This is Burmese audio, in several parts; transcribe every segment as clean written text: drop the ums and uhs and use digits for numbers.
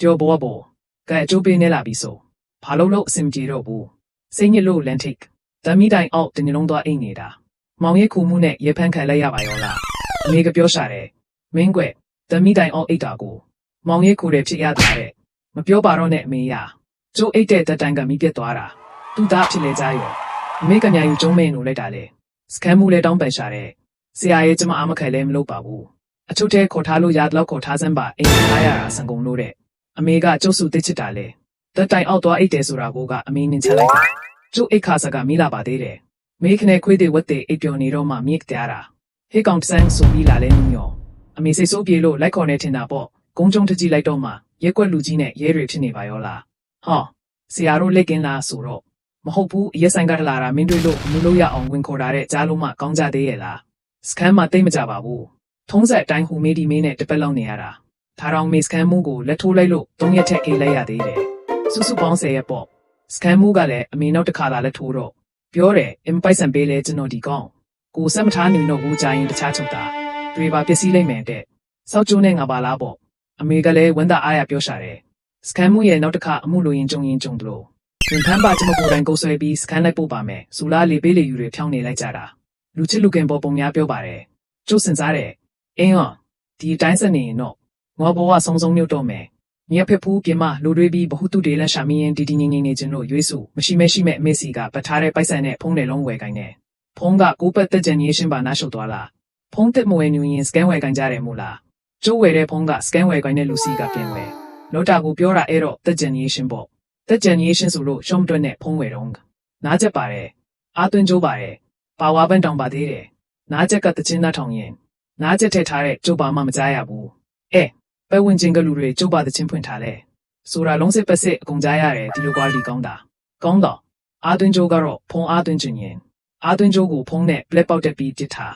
ပြောဘောဘောကဲအကျိုးပေးနေလာပြီဆိုဘာလို့အဆင်ပြေတော့ဘူးစိတ်ညစ်လို့လန်ထိတ်တမီတိုင်အောက်တညလုံးသွားအိမ်နေတာမောင်ရဲ့ခုမှုနဲ့ရေဖန်းခံလိုက်ရပါရောလားအမေကပြောရှာတယ်မင်းကွက်တမီတိုင်အောက်အိတ်တာကိုမောင်ရဲ့ခုတဲ့ဖြစ်ရတာတဲ့မပြောပါတော့နဲ့အမေရကျိုးအိတ်တဲ့တတိုင်ကမိပြက်သွားတာသူ့သားဖြစ်လေကြရောအမေကညာယူကျုံးမဲနိုလိုက်တာလေစကန်မှုလဲတောင်းပန်ရှာတယ်ဆရာရဲ့ကျမအားမခိုင်လဲမလုပ်ပါဘူးအချုပ်ထဲခေါ်ထားလို့ရတော့ခေါ်ထားစမ်းပါအိမ်ထားရတာစံကုန်လို့တဲ့အမေကကျုပ်စုသိချစ်တာလေတတိုင်အောက်သွားအိတ်တယ်ဆိုတာကအမေနင်ချက်လိုက်တာကျုပ်အိတ်ခါစကမိလာပါသေးတယ်မေခနဲ့ခွေးတွေဝတ်တဲ့အိတ်ပြော်နေတော့မှမြစ်တရားတာဟေကောင်တဆန်းဆိုပြီးလာလဲညောအမေစိတ်ဆိုးပြေလို့လိုက်ခေါ်နေထင်တာပေါ့ကုန်းကျုံတကြီးလိုက်တော့မှရဲကွက်လူကြီးနဲ့ရဲတွေဖြစ်နေပါရောလားဟောဆရာတို့လက်ကင်းလားဆိုတော့မဟုတ်ဘူးအရက်ဆိုင်ကထလာတာမင်းတို့လို့မလို့ရအောင်ဝင်ခေါ်တာတဲ့ကြားလို့မှကောင်းကြသေးရဲ့လားစကန်မှာတိတ်မကြပါဘူးထုံးစက်အတိုင်းဟူမေးဒီမေးနဲ့တပက်လောက်နေရတာဒါတောင်မေစကန်မှုကိုလက်ထိုးလိုက်လို့3ရက်ထက်အေးလိုက်ရသေးတယ်စုစုပေါင်း10ရက်ပေါ့စကန်မှုကလည်းအမေနောက်တစ်ခါလာလက်ထိုးတော့ပြောတယ်အင်ပိုက်ဆန်ပေးလဲကျွန်တော်ဒီကောင်ကိုစက်မထားနေတော့ဘူးကြာရင်တခြားချုပ်တာတွေပါပစ္စည်းလိုက်မယ်တဲ့စောက်ကျိုးနဲ့ငါပါလားပေါ့အမေကလည်းဝမ်းသာအားရပြောရှာတယ်စကန်မှုရဲ့နောက်တစ်ခါအမှုလိုရင်ကြုံတယ်လို့ဝင်ဖမ်းပါကျွန်မကိုယ်တိုင်ကိုဆွဲပြီးစကန်လိုက်ပို့ပါမယ်စူလာလေးပေးလေယူတွေဖြောင်းနေလိုက်ကြတာလူချစ်လူခင်ပေါ်ပုံများပြောပါတယ်ကျုပ်စင်စားတယ်အင်းဟောဒီတိုင်းစနေရင်တော့ငေါ်ဘောကဆုံးဆုံးမြုပ်တော့မယ်မြက်ဖက်ဖူးပြင်မလူတွေပြီးဘဟုတုတေလက်ရှာမင်းရင်ဒီငင်းနေခြင်းတို့ရွေးစုမရှိမဲ့အမေစီကပတ်ထားတဲ့ပိုက်ဆန်နဲ့ဖုံးတယ်လုံးဝယ်ကိုင်းနေဖုံးကကိုပတ်သက်ကြနေရှင်းပါနားရှုပ်သွားလားဖုံးတက်မဝဲညူရင်စကန်ဝယ်ကိုင်းကြတယ်မို့လားကျိုးဝယ်တဲ့ဖုံးကစကန်ဝယ်ကိုင်းတဲ့လူစီကပြင်ဝယ်လောတာကိုပြောတာအဲ့တော့တက်ကြနေရှင်းပေါ့တက်ကြနေရှင်းဆိုလို့ရှုံးတွက်နဲ့ဖုံးဝယ်တော့နားချက်ပါတယ်အာသွင်းကျိုးပါတယ်ပါဝါပန်းတောင်ပါသေးတယ်နားချက်ကတချင်းသားထောင်ရင်နားချက်ထည့်ထားတဲ့ကျုပ်ပါမှမကြားရဘူးပဲဝင်ချင်းကလူတွေကျုပ်ပါတချင်းဖွင့်ထားလဲဆိုတာလုံးစစ်ပတ်စစ်အကုန်ကြားရတယ်ဒီလို quality ကောင်းတော့အာသွင်းကျိုးကတော့ဖုံးအာသွင်းခြင်းရင်အာသွင်းကျိုးကိုဖုံးနဲ့ black ပေါက်တက်ပြီးတစ်ထား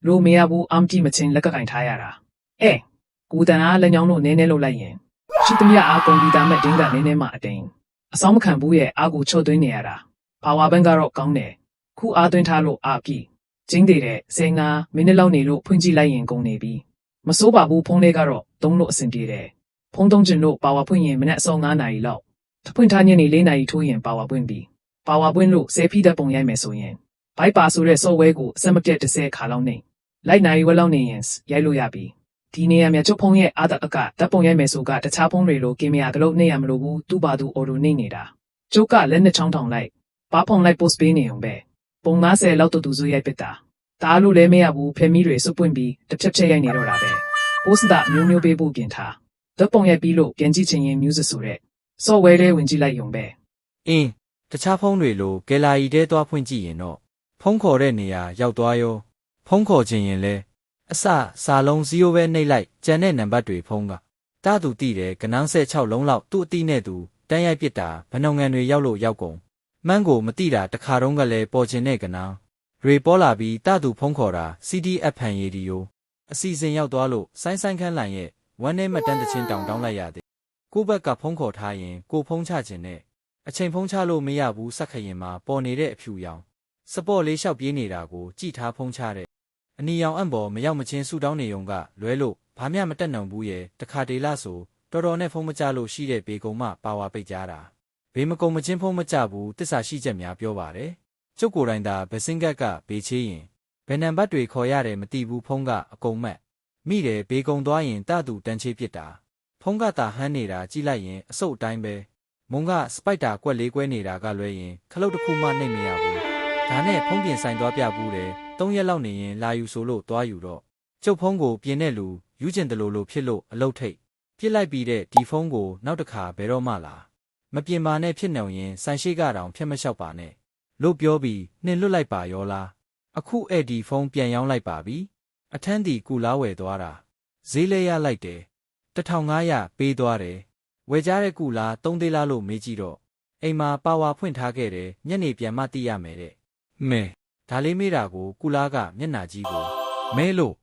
လို့မရဘူးအမ်တီမချင်းလက်ကကင်ထားရတာကိုတန်အားလက်ညောင်းတို့နည်းနည်းလှုပ်လိုက်ရင်ရှိသမျှအားကုန်ပြီးသားမဲ့ဒင်းကနည်းနည်းမှအတိန်အဆောင်မခံဘူးရဲ့အားကိုချော့သွင်းနေရတာဘာဝဘန်းကတော့ကောင်းတယ်ခုအားသွင်းထားလို့အားပြီကျင်းသေးတဲ့15မိနစ်လောက်နေလို့ဖွင့်ကြည့်လိုက်ရင်ကုန်နေပြီမစိုးပါဘူးဖုန်းလေးကတော့သုံးလို့အဆင်ပြေတယ်ဖုန်းသုံးကျင်လို့ပါဝါဖွင့်ရင်မနက်အစော9နာရီလောက်ဖွင့်ထားညနေ4နာရီထိုးရင်ပါဝါပွင့်ပြီးပါဝါပွင့်လို့10ဖီးတဲ့ပုံရိုက်မယ်ဆိုရင်ဘိုက်ပါဆိုတဲ့ software ကိုအစမပြတ်10ခါလောက်နေလိုက်နိုင်ဝက်လောက်နေရင်ရိုက်လို့ရပြီဒီနေရာမှာကျုပ်ဖုန်းရဲ့အားအကဓာတ်ပုံရိုက်မယ်ဆိုကတခြားဖုန်းတွေလိုကင်မရာကလေးနေရမလို့ဘူးသူ့ပါသူအော်တိုနေနေတာကျုပ်ကလက်နဲ့ချောင်းထောင်လိုက်ပါဖုန်းလိုက် post ပေးနေုံပဲပုံ90လောက်တူစုရိုက်ပစ်တာဒါလို့လည်းမရဘူးဖဲမီတွေစုပ်ပွင့်ပြီးတစ်ချက်ရိုက်နေတော့တာပဲ post တာမျိုးပေးဖို့ပြင်ထားဓာတ်ပုံရိုက်ပြီးလို့ပြန်ကြည့်ချင်ရင် music ဆိုတဲ့ software ထဲဝင်ကြည့်လိုက်ုံပဲအင်းတခြားဖုန်းတွေလို gallery ထဲသွားဖွင့်ကြည့်ရင်တော့ဖုန်းခေါ်တဲ့နေရာရောက်သွားရောဖုန်းခေါ်ခြင်းရင်လဲအစစာလုံး0ပဲနှိပ်လိုက်ကျန်တဲ့နံပါတ်တွေဖုန်းကတားသူတိတယ်ကနန်းဆက်6လုံးလောက်သူ့အတိနဲ့သူတန်းရိုက်ပစ်တာဘဏ္ဍငံတွေရောက်လို့ရောက်ကုန်မှန်းကိုမတိတာတခါတုန်းကလည်းပေါ်ခြင်းနဲ့ကနန်းတွေပေါ်လာပြီးတားသူဖုန်းခေါ်တာ CDF ဖန်ရေဒီယိုအစီအစဉ်ရောက်သွားလို့ဆိုင်းခန်းလန်ရဲ့ဝမ်းနဲ့မတန်းတချင်းတောင်းလိုက်ရသည်ကိုဘက်ကဖုန်းခေါ်ထားရင်ကိုဖုန်းချခြင်းနဲ့အချိန်ဖုန်းချလို့မရဘူးစက်ခရင်မှာပေါ်နေတဲ့အဖြူရောင်စပေါ့လေးလျှောက်ပြေးနေတာကိုကြည်ထားဖုန်းချတဲ့အနီရောင်အံ့ပေါ်မရောက်မချင်းဆူတောင်းနေုံကလွဲလို့ဘာမှမတက်နိုင်ဘူးရဲ့တခါတေးလားဆိုတော်တော်နဲ့ဖုန်းမချလို့ရှိတဲ့ဘေကုံမှပါဝါပိတ်ကြတာဘေမကုံမချင်းဖုန်းမချဘူးတစ္ဆာရှိချက်များပြောပါတယ်ကျုပ်ကိုယ်တိုင်သာဘစင်ကက်ကဘေချေးရင်ဘယ်နံပါတ်တွေခေါ်ရတယ်မသိဘူးဖုန်းကအကုန်မက်မိတယ်ဘေကုံသွားရင်တတူတန်းချေးပစ်တာဖုန်းကသာဟန်းနေတာကြည့်လိုက်ရင်အစုပ်အတိုင်းပဲမုံကစပိုက်တာကွက်လေးကွဲနေတာကလွဲရင်ခလုတ်တစ်ခုမှနှိပ်မရဘူးဒါနဲ့ဖုန်းပြင်ဆိုင်သွားပြဘူးတယ်3ရက်လောက်နေရင်လာယူဆိုလို့သွားယူတော့ကျုပ်ဖုန်းကိုပြင်တဲ့လူယူကျင်တယ်လို့ဖြစ်လို့အလုတ်ထိတ်ပြစ်လိုက်ပြီးတဲ့ဒီဖုန်းကိုနောက်တစ်ခါဘယ်တော့မှလာမပြင်ပါနဲ့ဖြစ်နေရင်ဆိုင်ရှိကတောင်ဖြတ်မလျှောက်ပါနဲ့လို့ပြောပြီးနှင်လွတ်လိုက်ပါရောလားအခုအဲ့ဒီဖုန်းပြန်ရောင်းလိုက်ပါပြီအထန်းတီကူလားဝယ်သွားတာဈေးလဲရလိုက်တယ်1500ပေးသွားတယ်ဝယ်ကြတဲ့ကူလား3သေးလားလို့မေးကြည့်တော့အိမ်မှာပါဝါဖွင့်ထားခဲ့တယ်ညနေပြန်မှသိရမယ်တဲ့မဲဒါလေးမေးတာကိုကူလားကမျက်နှာကြီးကိုမဲလို့